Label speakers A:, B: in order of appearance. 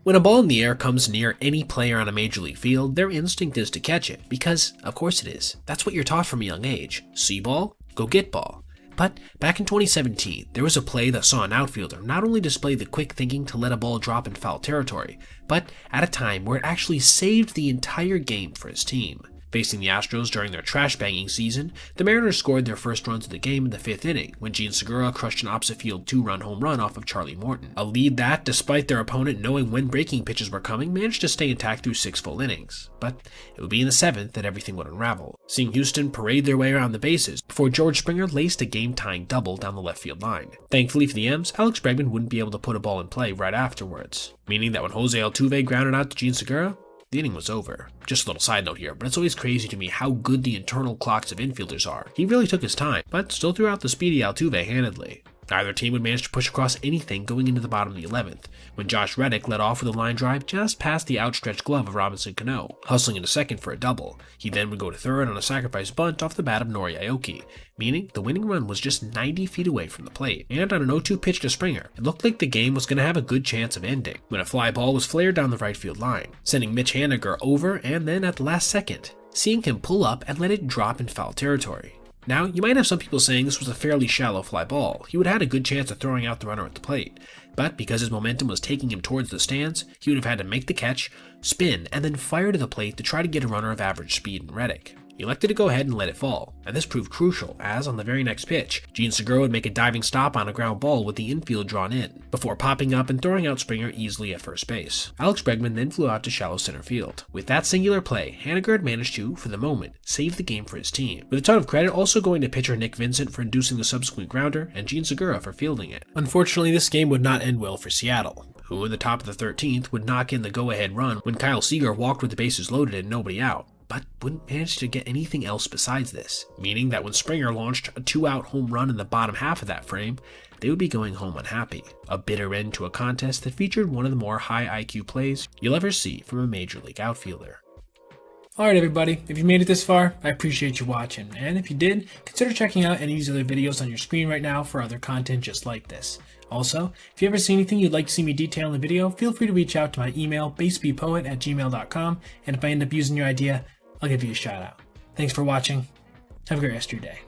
A: When a ball in the air comes near any player on a major league field, their instinct is to catch it, because, of course it is. That's what you're taught from a young age. See ball? Go get ball. But back in 2017, there was a play that saw an outfielder not only display the quick thinking to let a ball drop in foul territory, but at a time where it actually saved the entire game for his team. Facing the Astros during their trash-banging season, the Mariners scored their first runs of the game in the 5th inning when Gene Segura crushed an opposite-field 2-run home run off of Charlie Morton. A lead that, despite their opponent knowing when breaking pitches were coming, managed to stay intact through 6 full innings. But it would be in the 7th that everything would unravel, seeing Houston parade their way around the bases before George Springer laced a game-tying double down the left field line. Thankfully for the M's, Alex Bregman wouldn't be able to put a ball in play right afterwards, meaning that when Jose Altuve grounded out to Gene Segura, the inning was over. Just a little side note here, but it's always crazy to me how good the internal clocks of infielders are. He really took his time, but still threw out the speedy Altuve handedly. Neither team would manage to push across anything going into the bottom of the 11th, when Josh Reddick led off with a line drive just past the outstretched glove of Robinson Cano, hustling into second for a double. He then would go to third on a sacrifice bunt off the bat of Nori Aoki, meaning the winning run was just 90 feet away from the plate, and on an 0-2 pitch to Springer, it looked like the game was going to have a good chance of ending, when a fly ball was flared down the right field line, sending Mitch Haniger over and then at the last second, seeing him pull up and let it drop in foul territory. Now, you might have some people saying this was a fairly shallow fly ball. He would have had a good chance of throwing out the runner at the plate, but because his momentum was taking him towards the stands, he would have had to make the catch, spin, and then fire to the plate to try to get a runner of average speed in Reddick. He elected to go ahead and let it fall, and this proved crucial as, on the very next pitch, Gene Segura would make a diving stop on a ground ball with the infield drawn in, before popping up and throwing out Springer easily at first base. Alex Bregman then flew out to shallow center field. With that singular play, Haniger had managed to, for the moment, save the game for his team, with a ton of credit also going to pitcher Nick Vincent for inducing the subsequent grounder, and Gene Segura for fielding it. Unfortunately, this game would not end well for Seattle, who in the top of the 13th would knock in the go-ahead run when Kyle Seager walked with the bases loaded and nobody out, but wouldn't manage to get anything else besides this, meaning that when Springer launched a 2-out home run in the bottom half of that frame, they would be going home unhappy. A bitter end to a contest that featured one of the more high IQ plays you'll ever see from a major league outfielder.
B: Alright everybody, if you made it this far, I appreciate you watching, and if you did, consider checking out any of these other videos on your screen right now for other content just like this. Also, if you ever see anything you'd like to see me detail in the video, feel free to reach out to my email, basebeatpoet@gmail.com, and if I end up using your idea, I'll give you a shout out. Thanks for watching. Have a great rest of your day.